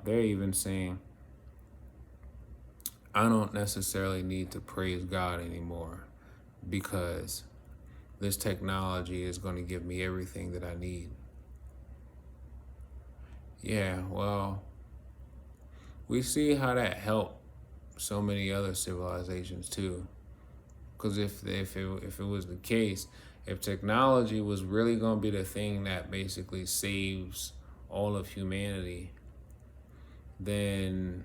They're even saying, I don't necessarily need to praise God anymore because this technology is going to give me everything that I need. Yeah, well, we see how that helped so many other civilizations too. Because if it was the case, if technology was really going to be the thing that basically saves all of humanity, then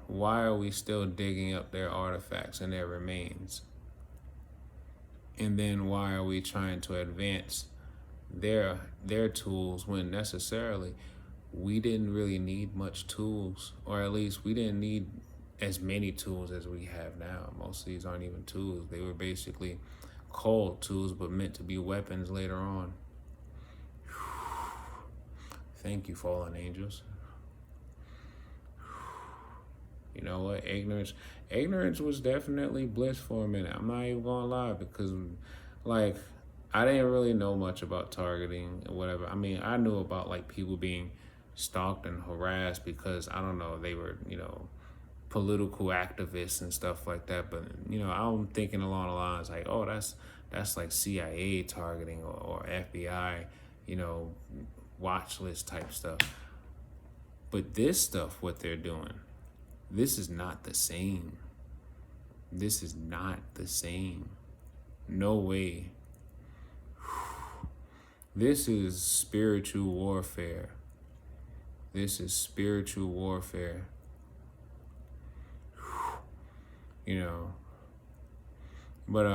why are we still digging up their artifacts and their remains? And then why are we trying to advance their tools when necessarily we didn't really need much tools, or at least we didn't need as many tools as we have now. Most of these aren't even tools. They were basically called tools but meant to be weapons later on. Thank you, fallen angels. You know what? Ignorance was definitely bliss for a minute. I'm not even gonna lie, because like I didn't really know much about targeting and whatever. I mean, I knew about like people being stalked and harassed because I don't know, they were, political activists and stuff like that. But I'm thinking along the lines like, oh, that's like CIA targeting or FBI, watch list type stuff. But this stuff, what they're doing, this is not the same. This is not the same. No way. This is spiritual warfare. This is spiritual warfare. But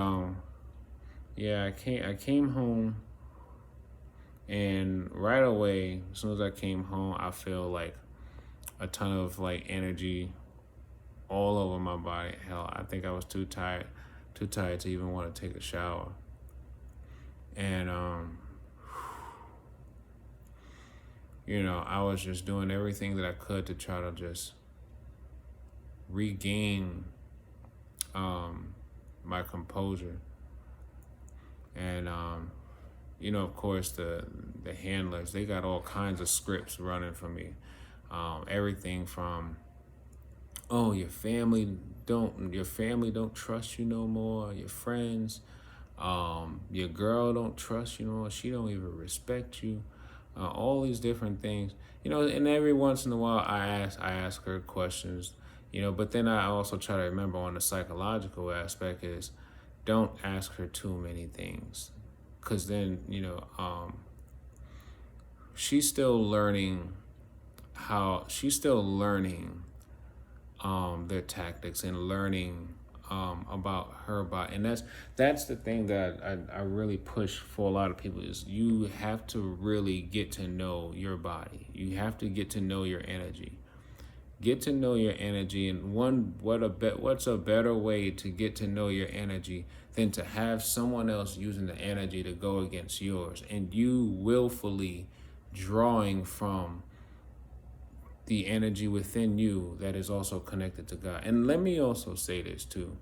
yeah, I came home, and right away, as soon as I came home, I feel like a ton of like energy all over my body. Hell, I think I was too tired to even want to take a shower. And I was just doing everything that I could to try to just regain my composure. And of course the handlers, they got all kinds of scripts running for me. Everything from, oh, your family don't trust you no more, your friends, your girl don't trust you no more, she don't even respect you, all these different things, and every once in a while I ask her questions, but then I also try to remember on the psychological aspect is don't ask her too many things, because then she's still learning their tactics and learning about her body. And that's the thing that I really push for a lot of people is you have to really get to know your body. You have to get to know your energy. Get to know your energy, and what's a better way to get to know your energy than to have someone else using the energy to go against yours, and you willfully drawing from the energy within you that is also connected to God. And let me also say this too.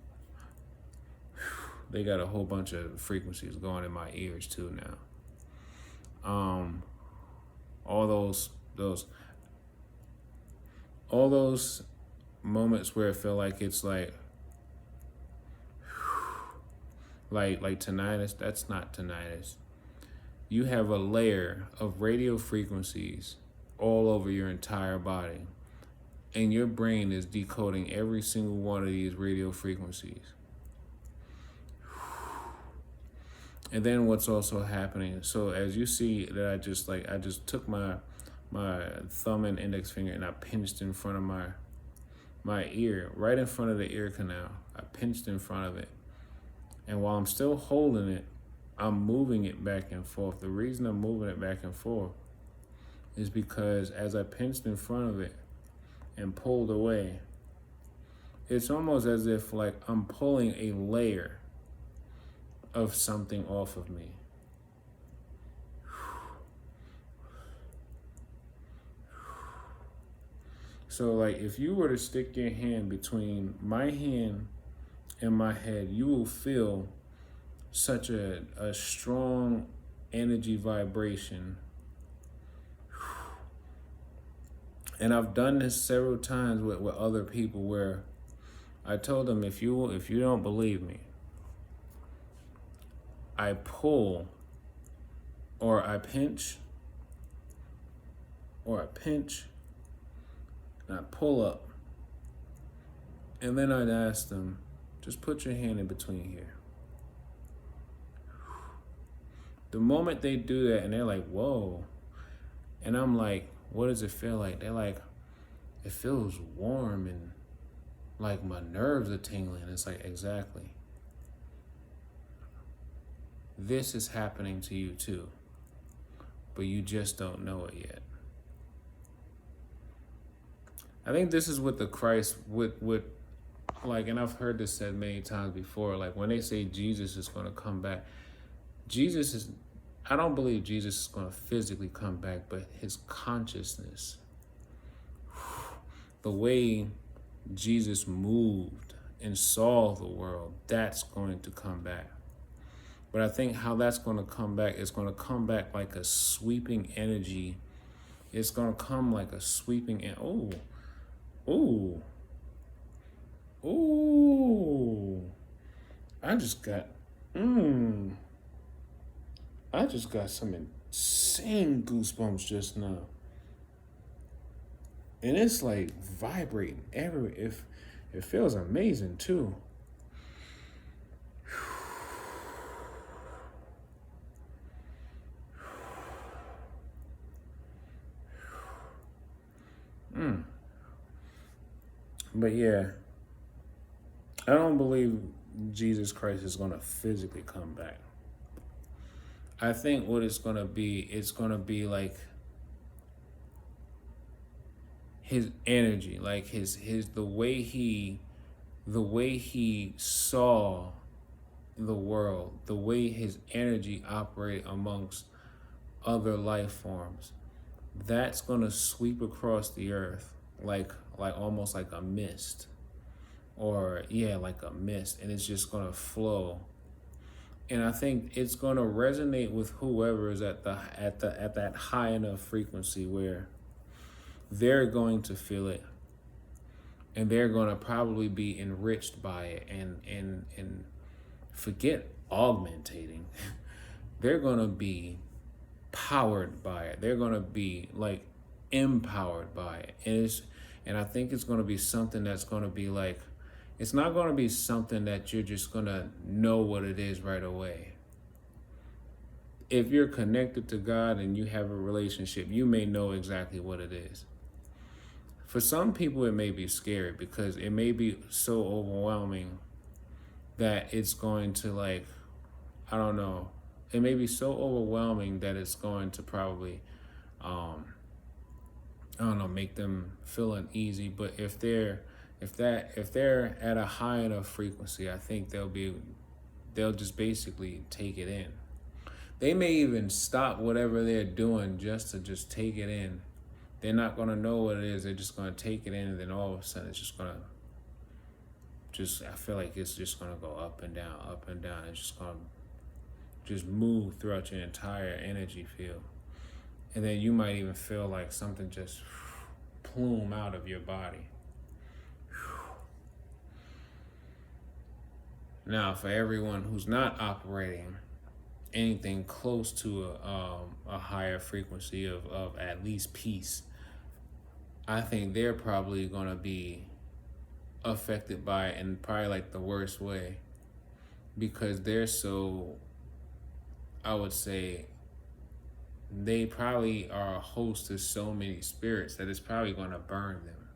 They got a whole bunch of frequencies going in my ears too now. All those moments where I feel like it's like tinnitus, that's not tinnitus. You have a layer of radio frequencies all over your entire body, and your brain is decoding every single one of these radio frequencies. And then what's also happening, so as you see that I just took my thumb and index finger and I pinched in front of my ear, right in front of the ear canal. I pinched in front of it. And while I'm still holding it, I'm moving it back and forth. The reason I'm moving it back and forth is because as I pinched in front of it and pulled away, it's almost as if like I'm pulling a layer of something off of me. So like if you were to stick your hand between my hand and my head, you will feel such a strong energy vibration And I've done this several times with other people where I told them, if you don't believe me, I pull or I pinch and I pull up. And then I'd ask them, just put your hand in between here. The moment they do that and they're like, whoa. And I'm like, what does it feel like? They're like, it feels warm and like my nerves are tingling. It's like, exactly. This is happening to you too, but you just don't know it yet. I think this is what the Christ, with like, and I've heard this said many times before, like when they say Jesus is going to come back, I don't believe Jesus is going to physically come back, but his consciousness, the way Jesus moved and saw the world, that's going to come back. But I think how that's going to come back is going to come back like a sweeping energy. It's going to come like a sweeping, ooh. I just got some insane goosebumps just now. And it's like vibrating everywhere. It feels amazing too. But yeah, I don't believe Jesus Christ is going to physically come back. I think what it's going to be like his energy, like the way he saw the world, the way his energy operated amongst other life forms. That's going to sweep across the earth like almost like a mist, like a mist, and it's just going to flow. And I think it's going to resonate with whoever is at that high enough frequency where they're going to feel it, and they're going to probably be enriched by it, and forget augmentating. They're going to be powered by it. They're going to be like empowered by it. And I think it's going to be something that's going to be like, it's not going to be something that you're just going to know what it is right away. If you're connected to God and you have a relationship, you may know exactly what it is. For some people, it may be scary because it may be so overwhelming that it's going to like, I don't know, it may be so overwhelming that it's going to probably, make them feel uneasy. But if they're at a high enough frequency, I think they'll just basically take it in. They may even stop whatever they're doing just to take it in. They're not going to know what it is. They're just going to take it in, and then all of a sudden it's just going to, I feel like it's just going to go up and down, up and down. It's just going to just move throughout your entire energy field. And then you might even feel like something just plume out of your body. Now, for everyone who's not operating anything close to a higher frequency of at least peace, I think they're probably going to be affected by it in probably like the worst way, because they're so, I would say, they probably are a host to so many spirits that it's probably going to burn them.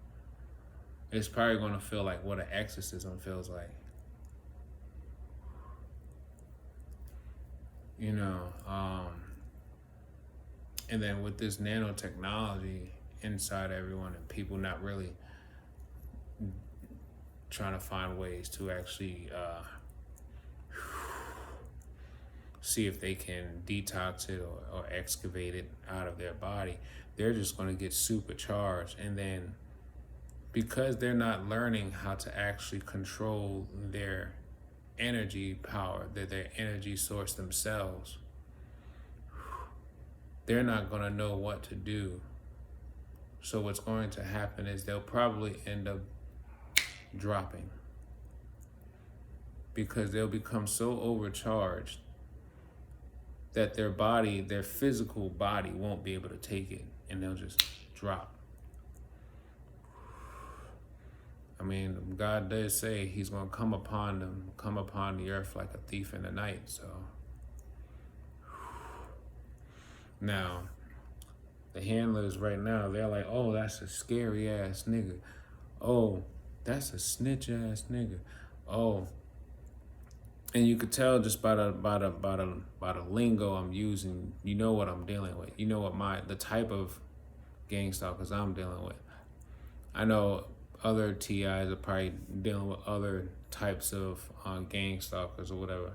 It's probably going to feel like what an exorcism feels like. And then with this nanotechnology inside everyone, and people not really trying to find ways to actually see if they can detox it or excavate it out of their body, they're just going to get supercharged. And then because they're not learning how to actually control their energy power, their energy source themselves, they're not going to know what to do So what's going to happen is they'll probably end up dropping because they'll become so overcharged that their body, their physical body, won't be able to take it, and they'll just drop. I mean, God does say he's going to come upon them, come upon the earth like a thief in the night. So now, the handlers right now, they're like, oh, that's a scary ass nigga. Oh, that's a snitch ass nigga. Oh, and you could tell just by the lingo I'm using, you know what I'm dealing with. You know what the type of gang stalkers I'm dealing with. I know other TIs are probably dealing with other types of gang stalkers or whatever.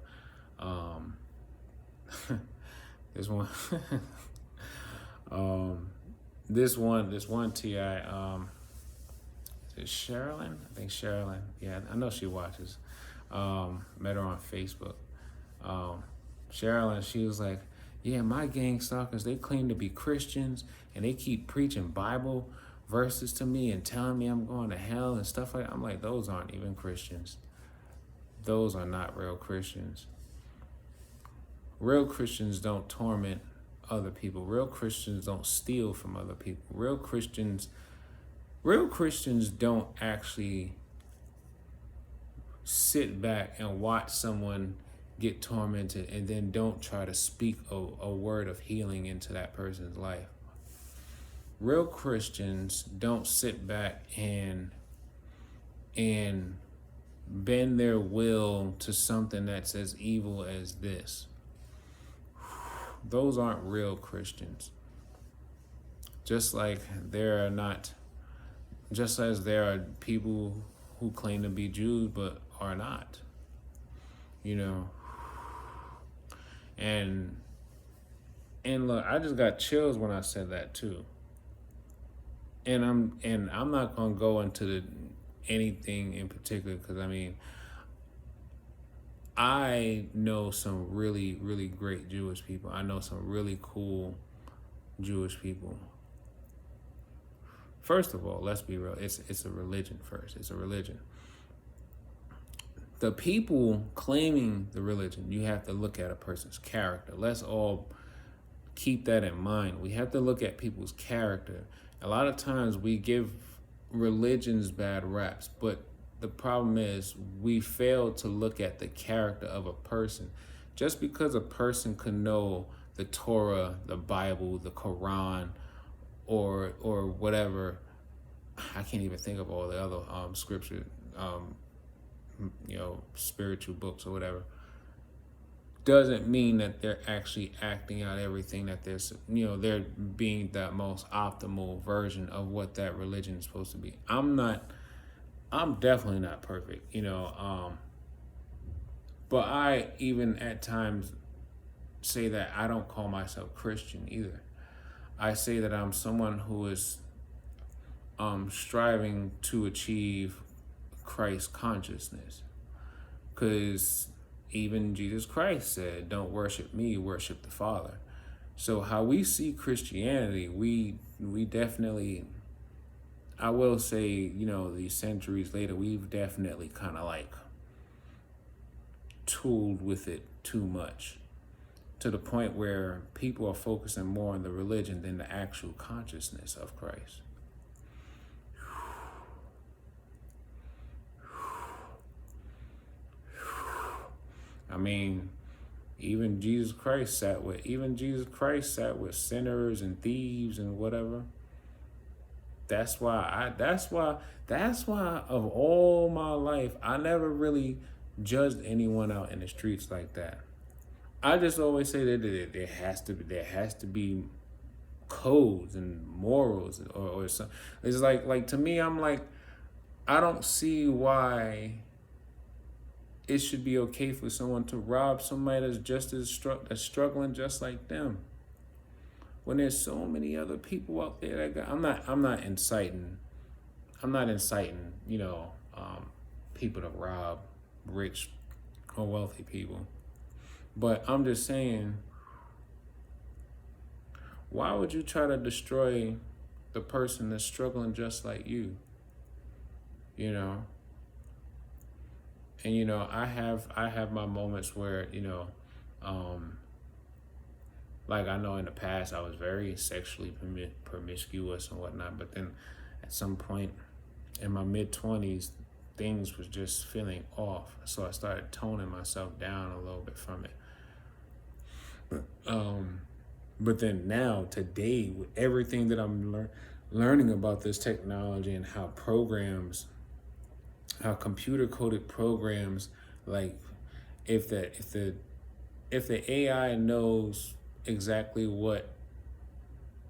This one, this one TI, is it Sherilyn? I think Sherilyn. Yeah, I know she watches. Met her on Facebook. Sherilyn, she was like, yeah, my gang stalkers, they claim to be Christians and they keep preaching Bible verses to me and telling me I'm going to hell and stuff like that. I'm like, those aren't even Christians. Those are not real Christians. Real Christians don't torment other people. Real Christians don't steal from other people. Real Christians don't actually sit back and watch someone get tormented and then don't try to speak a word of healing into that person's life. Real Christians don't sit back and bend their will to something that's as evil as this. Those aren't real Christians. Just as there are people who claim to be Jews but are not, you know. And look, I just got chills when I said that too. And I'm not gonna go into anything in particular because I mean, I know some really, really great Jewish people. I know some really cool Jewish people. First of all, let's be real. It's a religion first. It's a religion. The people claiming the religion, you have to look at a person's character. Let's all keep that in mind. We have to look at people's character. A lot of times we give religions bad raps, but the problem is we fail to look at the character of a person. Just because a person could know the Torah, the Bible, the Quran, or whatever, I can't even think of all the other scripture, spiritual books or whatever, doesn't mean that they're actually acting out everything that they're being the most optimal version of what that religion is supposed to be. I'm definitely not perfect, but I even at times say that I don't call myself Christian either. I say that I'm someone who is striving to achieve Christ consciousness, because even Jesus Christ said, don't worship me, worship the Father. So how we see Christianity, we definitely, I will say, these centuries later, we've definitely kind of tooled with it too much, to the point where people are focusing more on the religion than the actual consciousness of Christ. I mean, even Jesus Christ sat with sinners and thieves and whatever. That's why of all my life, I never really judged anyone out in the streets like that. I just always say that there has to be codes and morals or something. It's like to me, I'm like, I don't see why it should be okay for someone to rob somebody that's struggling just like them, when there's so many other people out there that I'm not inciting, people to rob rich or wealthy people. But I'm just saying, why would you try to destroy the person that's struggling just like you, you know. And I have my moments where, um like, I know in the past I was very sexually promiscuous and whatnot, but then at some point in my mid 20s, things was just feeling off, so I started toning myself down a little bit from it. But then now, today, with everything that I'm learning about this technology and how computer coded programs, like, if the AI knows exactly what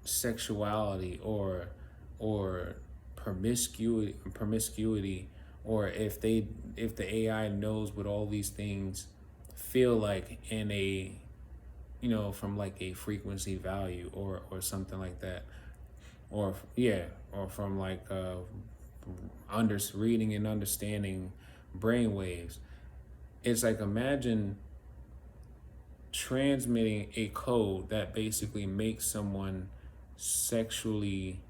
sexuality or promiscuity, or if the AI knows what all these things feel like in a, from like a frequency value or something like that, or or from like reading and understanding brain waves. It's like, imagine transmitting a code that basically makes someone sexually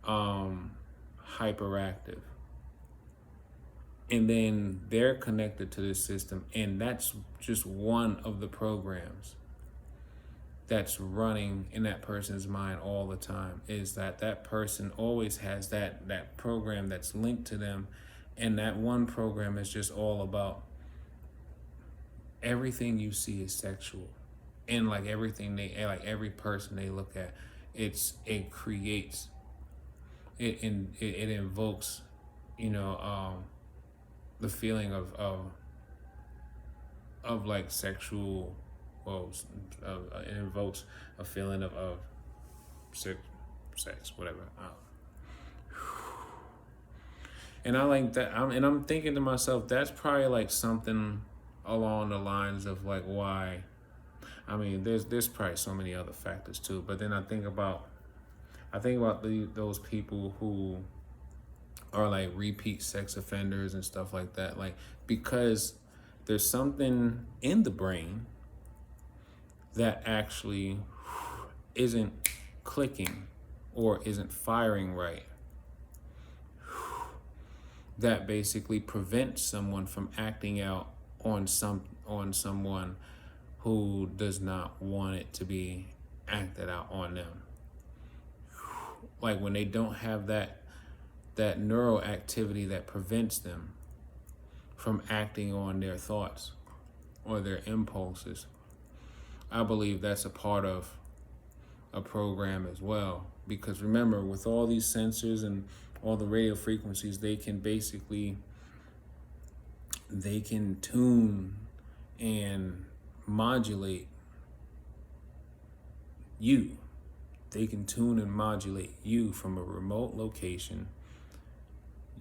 hyperactive, and then they're connected to this system, and that's just one of the programs that's running in that person's mind all the time. Is that person always has that program that's linked to them, and that one program is just all about everything you see is sexual, and like every person they look at, it creates it invokes, the feeling of like sexual, well, it invokes a feeling of sex, whatever. And I like that. I'm thinking to myself, that's probably like something along the lines of like why. I mean, there's probably so many other factors too, but then I think about those people who are like repeat sex offenders and stuff like that, like, because there's something in the brain that actually isn't clicking or isn't firing right, that basically prevents someone from acting out on someone who does not want it to be acted out on them. Like, when they don't have that neural activity that prevents them from acting on their thoughts or their impulses, I believe that's a part of a program as well. Because remember, with all these sensors and all the radio frequencies, they can tune and modulate you. They can tune and modulate you from a remote location.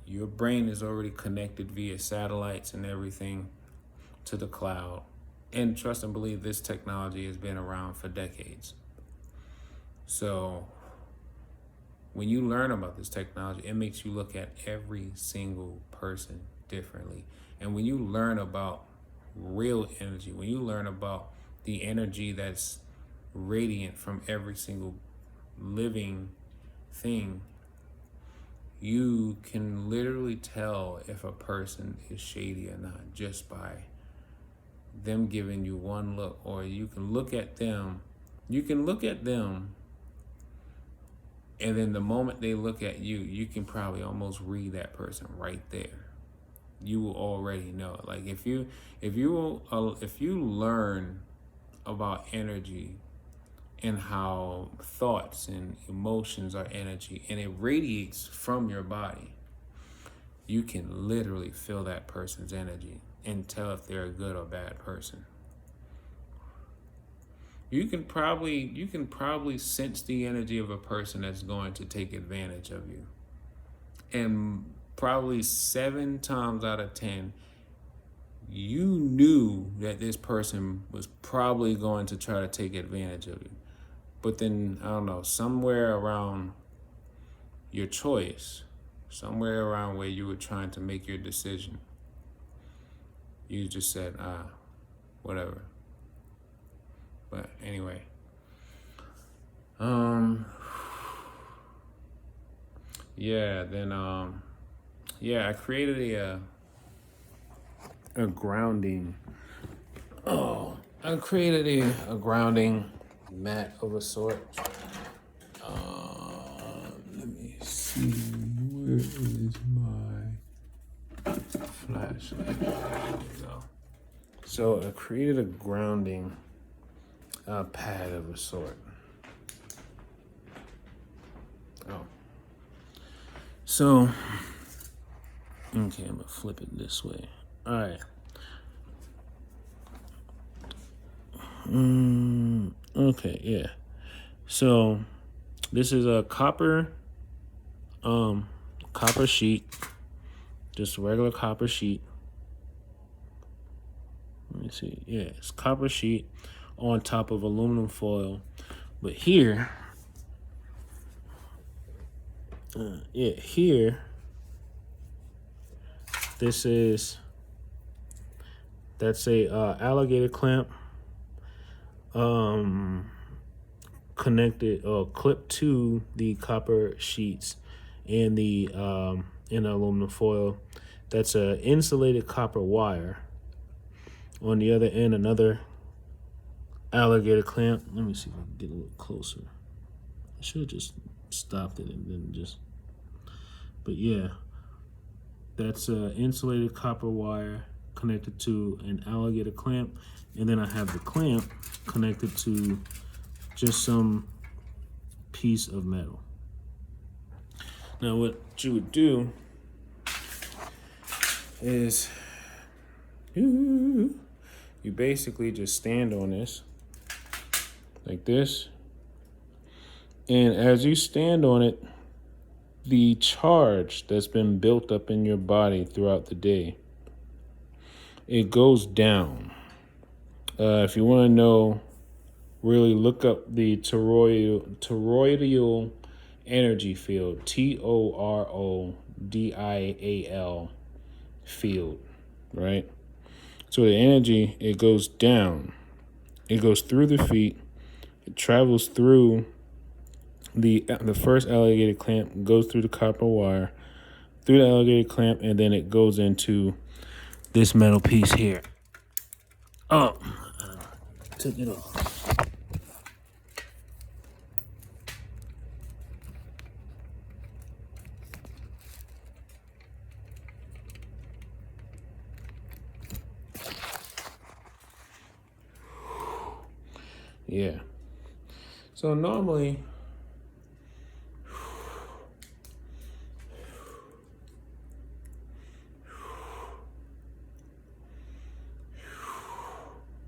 Your brain is already connected via satellites and everything to the cloud. And trust and believe, this technology has been around for decades. So when you learn about this technology, it makes you look at every single person differently. And when you learn about real energy, when you learn about the energy that's radiant from every single living thing, you can literally tell if a person is shady or not just by them giving you one look. Or you can look at them, and then the moment they look at you, you can probably almost read that person right there. You will already know. Like, if you learn about energy and how thoughts and emotions are energy, and it radiates from your body, you can literally feel that person's energy and tell if they're a good or bad person. You can probably sense the energy of a person that's going to take advantage of you. And probably 7 times out of 10, you knew that this person was probably going to try to take advantage of you. But then, I don't know, somewhere around your choice, somewhere around where you were trying to make your decision, you just said, whatever. But anyway, yeah, then yeah, I created a grounding. Oh, I created a grounding mat of a sort. Let me see. Where is my flashlight? There we go. So I created a grounding pad of a sort. Oh. So, okay, I'm gonna flip it this way. All right. Okay, yeah. So this is a copper sheet, just a regular copper sheet. Let me see. Yeah, it's copper sheet on top of aluminum foil. But here, here, that's a alligator clamp, connected or clipped to the copper sheets and the in aluminum foil. That's a insulated copper wire. On the other end, another alligator clamp. Let me see if I can get a little closer. I should have just stopped it and then just. But yeah, that's a insulated copper wire connected to an alligator clamp, and then I have the clamp connected to just some piece of metal. Now what you would do is you basically just stand on this like this, and as you stand on it, the charge that's been built up in your body throughout the day, it goes down. If you want to know, really look up the toroidal energy field, TORODIAL field, right? So the energy, it goes down. It goes through the feet. It travels through the first alligator clamp, goes through the copper wire, through the alligator clamp, and then it goes into this metal piece here. Oh, took it off. Yeah. So normally,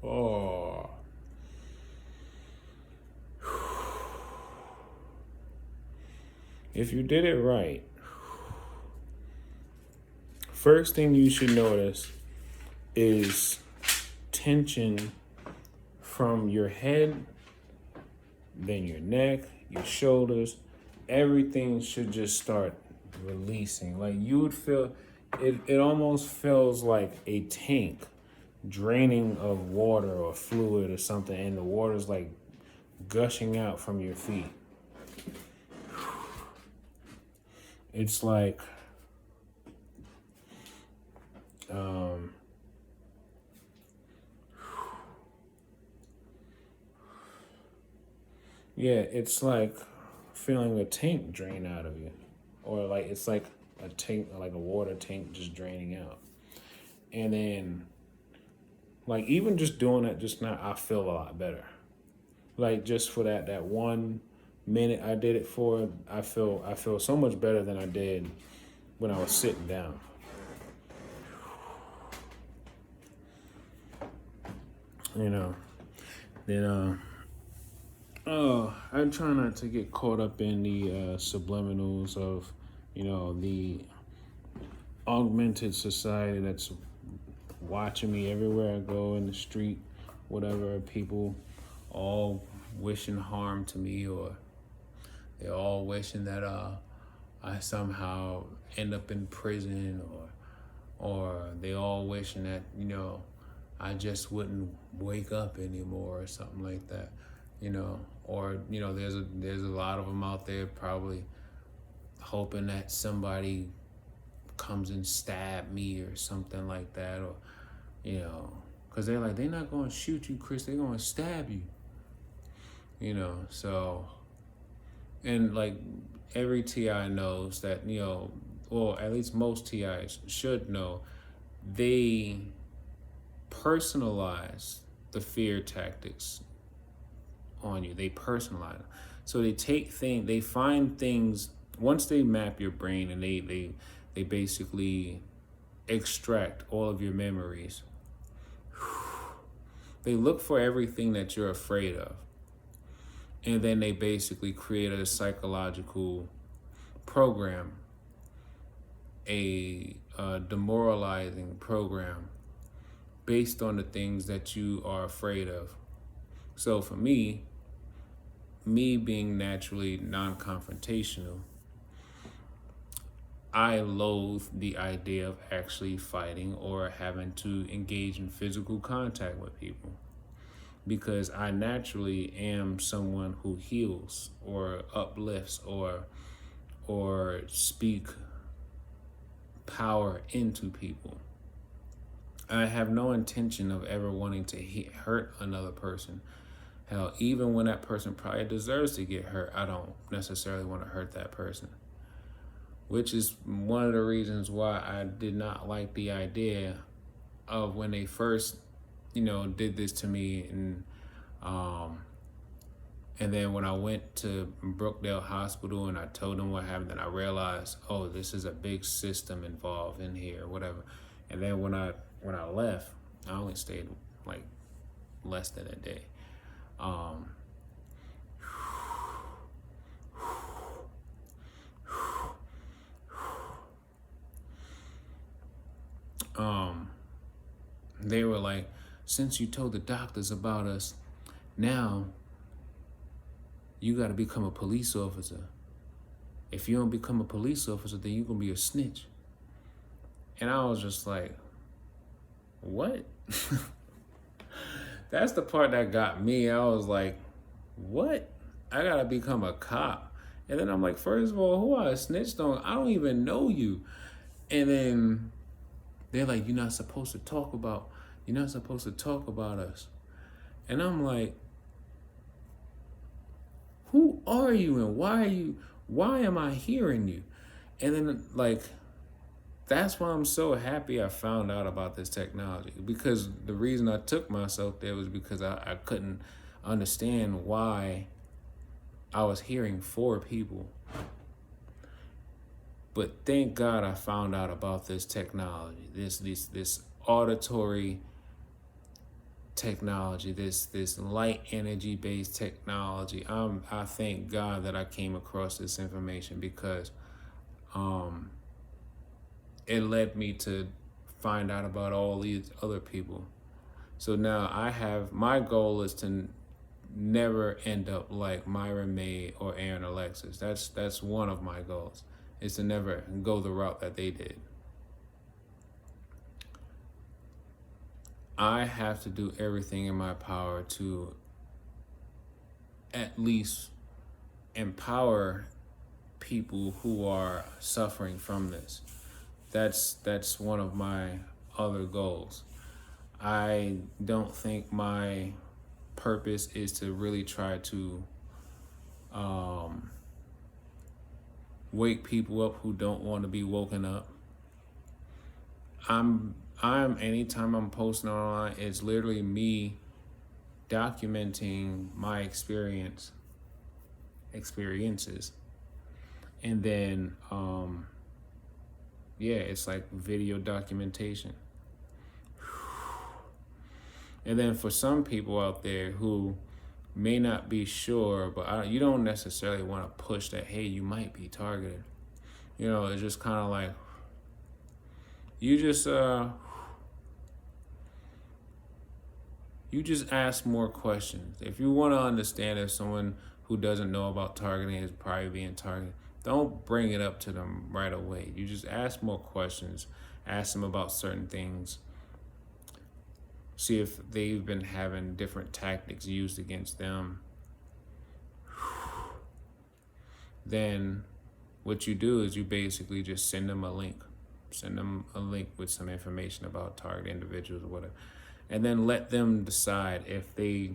oh, if you did it right, first thing you should notice is tension from your head, then your neck, your shoulders. Everything should just start releasing. Like you would feel it almost feels like a tank draining of water or fluid or something, and the water's like gushing out from your feet. It's like yeah, it's like feeling a tank drain out of you, or like it's like a tank, like a water tank just draining out. And then, like even just doing it just now, I feel a lot better. Like just for that 1 minute I did it for, I feel so much better than I did when I was sitting down. You know, then I try not to get caught up in the subliminals of, the augmented society that's watching me everywhere I go in the street, whatever, people all wishing harm to me, or they're all wishing that I somehow end up in prison, or they all wishing that, I just wouldn't wake up anymore or something like that, or there's a lot of them out there probably hoping that somebody comes and stab me or something like that, or because they're like, they're not going to shoot you, Chris, they're going to stab you, so, and like every TI knows that, or at least most TIs should know, they personalize the fear tactics on you. They personalize them. So they find things, once they map your brain and they basically extract all of your memories. They look for everything that you're afraid of. And then they basically create a psychological program, a demoralizing program based on the things that you are afraid of. So for me being naturally non-confrontational, I loathe the idea of actually fighting or having to engage in physical contact with people, because I naturally am someone who heals or uplifts or speak power into people. I have no intention of ever wanting to hurt another person. Hell, even when that person probably deserves to get hurt, I don't necessarily want to hurt that person. Which is one of the reasons why I did not like the idea of when they first, did this to me. And then when I went to Brookdale Hospital and I told them what happened, then I realized, oh, this is a big system involved in here, whatever. And then when I left, I only stayed like less than a day. They were like, since you told the doctors about us, now you got to become a police officer. If you don't become a police officer, then you're going to be a snitch. And I was just like, what? That's the part that got me. I was like, what? I got to become a cop. And then I'm like, first of all, who I snitched on? I don't even know you. And then they're like, you're not supposed to talk about us. And I'm like, who are you and why am I hearing you? And then like, that's why I'm so happy I found out about this technology, because the reason I took myself there was because I couldn't understand why I was hearing 4 people. But thank God I found out about this technology, this auditory technology, this light energy based technology. I thank God that I came across this information, because it led me to find out about all these other people. So now my goal is to never end up like Myron May or Aaron Alexis. That's one of my goals, is to never go the route that they did. I have to do everything in my power to at least empower people who are suffering from this. That's one of my other goals. I don't think my purpose is to really try to wake people up who don't want to be woken up. Anytime I'm posting online, it's literally me documenting my experiences. And then it's like video documentation. And then for some people out there who may not be sure, but you don't necessarily want to push that, hey, you might be targeted. It's just kind of like, you just ask more questions. If you want to understand if someone who doesn't know about targeting is probably being targeted, don't bring it up to them right away. You just ask more questions. Ask them about certain things. See if they've been having different tactics used against them. Then what you do is you basically just send them a link. Send them a link with some information about target individuals or whatever. And then let them decide if they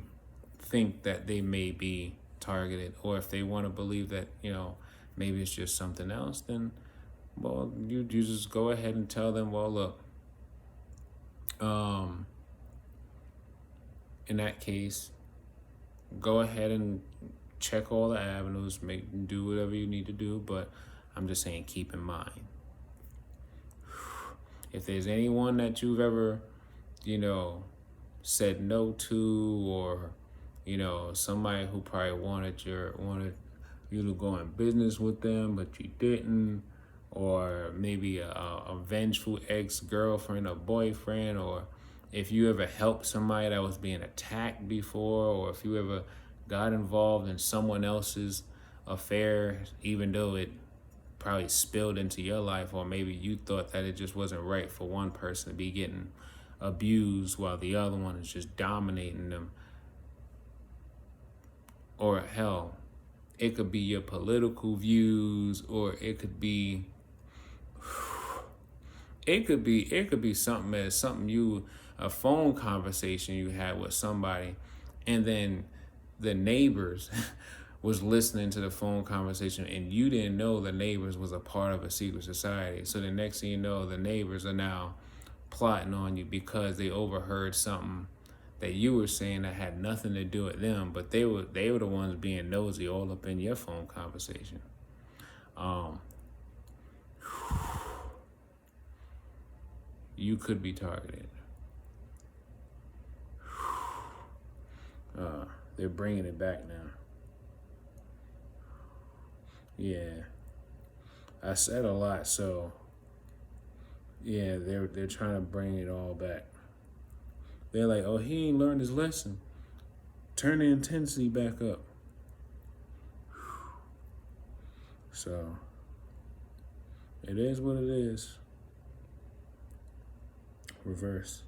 think that they may be targeted, or if they want to believe that, maybe it's just something else, then, well, you just go ahead and tell them, well, look, in that case, go ahead and check all the avenues, do whatever you need to do, but I'm just saying, keep in mind, if there's anyone that you've ever, said no to, or, somebody who probably wanted you to go in business with them, but you didn't, or maybe a vengeful ex-girlfriend or boyfriend, or if you ever helped somebody that was being attacked before, or if you ever got involved in someone else's affair, even though it probably spilled into your life, or maybe you thought that it just wasn't right for one person to be getting abused while the other one is just dominating them. Or hell, it could be your political views, or it could be something a phone conversation you had with somebody, and then the neighbors was listening to the phone conversation, and you didn't know the neighbors was a part of a secret society. So the next thing you know, the neighbors are now plotting on you because they overheard something that you were saying that had nothing to do with them, but they were the ones being nosy all up in your phone conversation. You could be targeted. They're bringing it back now. Yeah, I said a lot, so yeah, they're trying to bring it all back. They're like, oh, he ain't learned his lesson. Turn the intensity back up. So it is what it is. Reverse.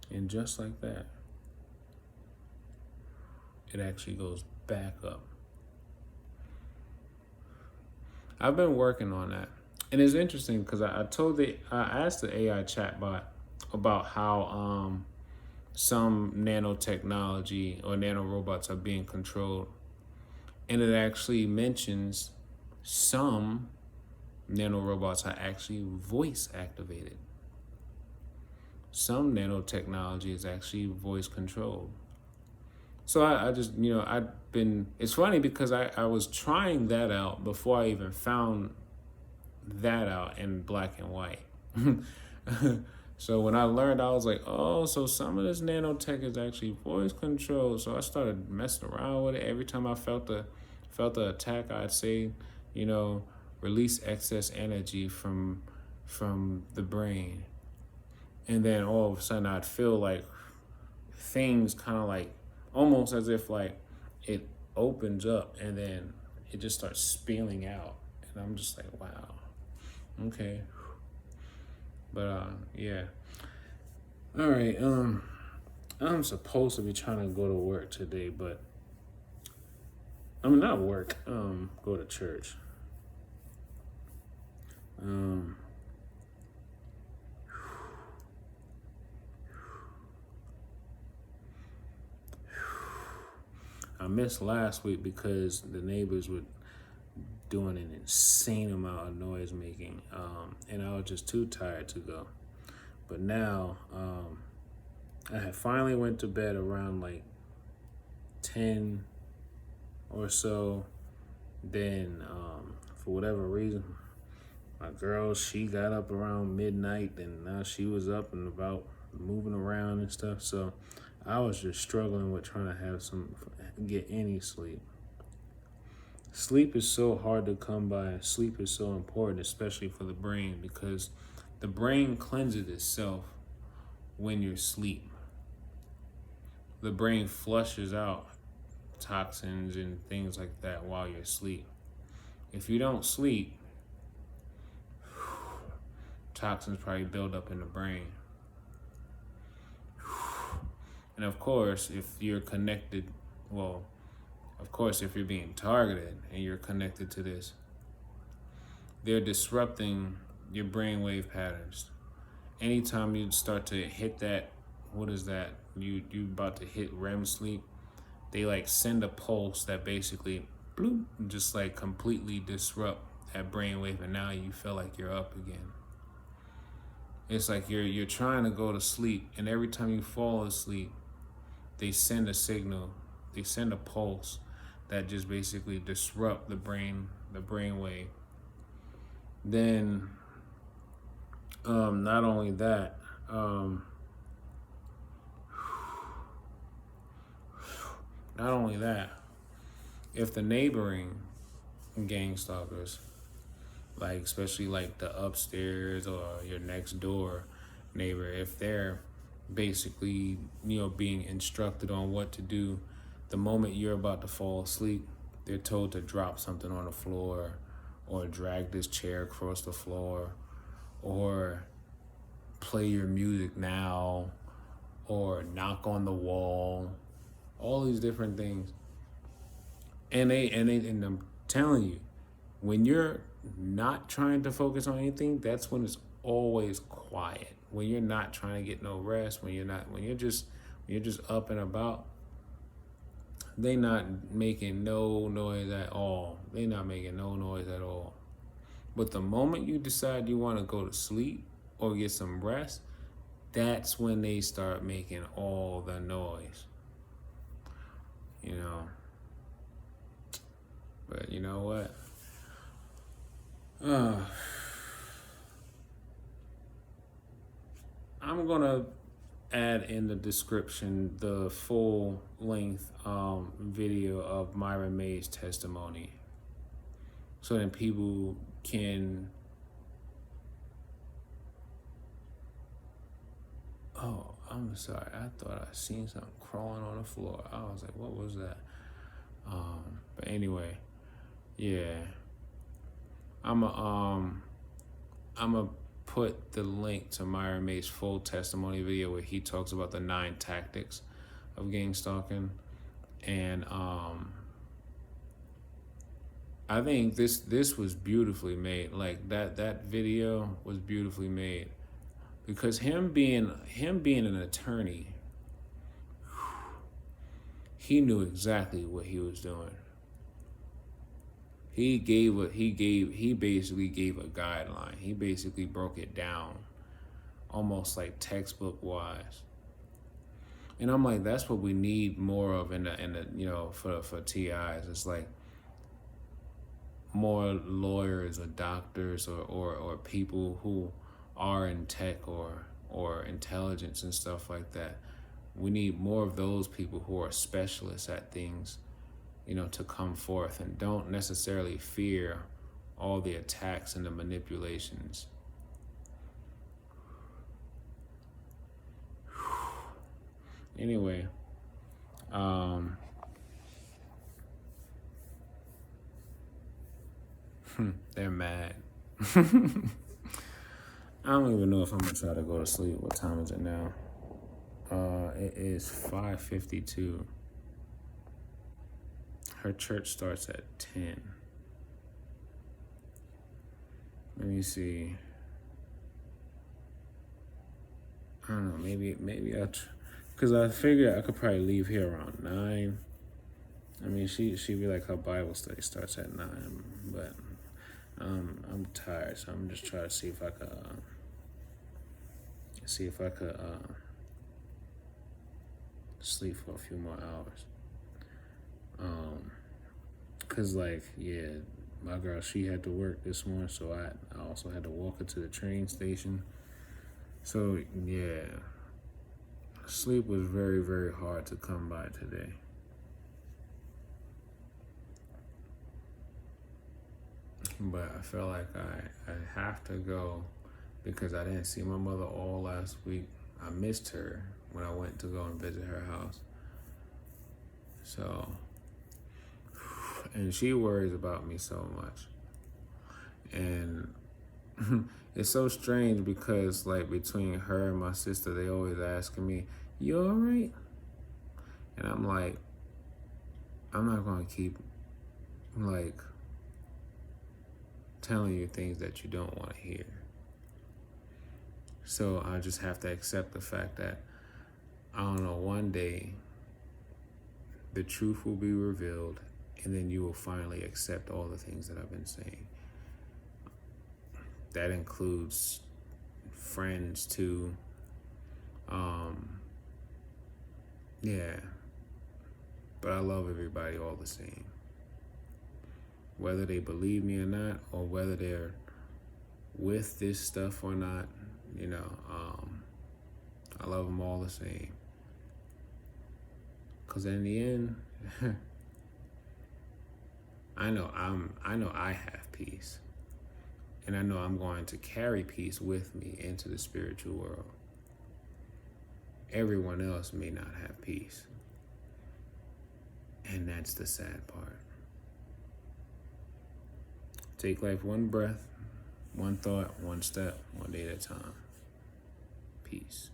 And just like that, it actually goes back up. I've been working on that. And it's interesting because I asked the AI chatbot about how some nanotechnology or nanorobots are being controlled. And it actually mentions some nanorobots are actually voice activated. Some nanotechnology is actually voice controlled. So I just, it's funny because I was trying that out before I even found that out in black and white. So when I learned, I was like, oh, so some of this nanotech is actually voice controlled. So I started messing around with it. Every time I felt the attack, I'd say, release excess energy from the brain. And then all of a sudden I'd feel like things kind of like, almost as if like it opens up and then it just starts spilling out. And I'm just like, wow, okay. But yeah. All right, I'm supposed to be trying to go to work today, but not work, go to church. I missed last week because the neighbors were doing an insane amount of noise making, and I was just too tired to go. But now, I had finally went to bed around like 10 or so. Then, for whatever reason, my girl, she got up around midnight, and now she was up and about moving around and stuff. So I was just struggling with trying to get any sleep. Sleep is so hard to come by, and sleep is so important, especially for the brain, because the brain cleanses itself when you're asleep. The brain flushes out toxins and things like that while you're asleep. If you don't sleep, toxins probably build up in the brain. And of course, if you're connected, well, of course, if you're being targeted and you're connected to this, they're disrupting your brainwave patterns. Anytime you start to hit that, what is that? You about to hit REM sleep. They like send a pulse that basically, bloop, just like completely disrupt that brainwave, and now you feel like you're up again. It's like you're trying to go to sleep, and every time you fall asleep, they send a signal, they send a pulse that just basically disrupt the brainwave. Then, not only that, not only that, if the neighboring gang stalkers, like especially like the upstairs or your next door neighbor, if they're basically, being instructed on what to do, the moment you're about to fall asleep, they're told to drop something on the floor or drag this chair across the floor or play your music now or knock on the wall, all these different things. And I'm telling you, when you're not trying to focus on anything, that's when it's always quiet. When you're not trying to get no rest, when you're just up and about, they not making no noise at all. They not making no noise at all. But the moment you decide you want to go to sleep or get some rest, that's when they start making all the noise. But you know what? I'm gonna add in the description the full length video of Myron May's testimony, so that people can. Oh, I'm sorry. I thought I seen something crawling on the floor. I was like, what was that? But anyway, yeah. I'm a put the link to Myron May's full testimony video where he talks about the 9 tactics of gang stalking, and I think this was beautifully made. Like that video was beautifully made, because him being an attorney, he knew exactly what he was doing. He basically gave a guideline. He basically broke it down, almost like textbook wise. And I'm like, that's what we need more of in the for TIs. It's like more lawyers or doctors or people who are in tech or intelligence and stuff like that. We need more of those people who are specialists at things, to come forth and don't necessarily fear all the attacks and the manipulations. Anyway, they're mad. I don't even know if I'm gonna try to go to sleep. What time is it now? It is 5:52. Her church starts at 10. Let me see. I don't know. Maybe because I figure I could probably leave here around 9. I mean, she'd be like, her Bible study starts at 9, but I'm tired, so I'm just trying to see if I could sleep for a few more hours. Cause my girl, she had to work this morning, so I also had to walk her to the train station. So yeah, sleep was very, very hard to come by today. But I felt like I have to go because I didn't see my mother all last week. I missed her when I went to go and visit her house. So, and she worries about me so much. And it's so strange because like between her and my sister, they always asking me, "You all right? And I'm like, I'm not going to keep, like, telling you things that you don't want to hear. So I just have to accept the fact that, I don't know, one day the truth will be revealed, and then you will finally accept all the things that I've been saying. That includes friends too. Yeah. But I love everybody all the same. Whether they believe me or not, or whether they're with this stuff or not, I love them all the same. Because in the end, I know I have peace. And I know I'm going to carry peace with me into the spiritual world. Everyone else may not have peace. And that's the sad part. Take life one breath, one thought, one step, one day at a time. Peace.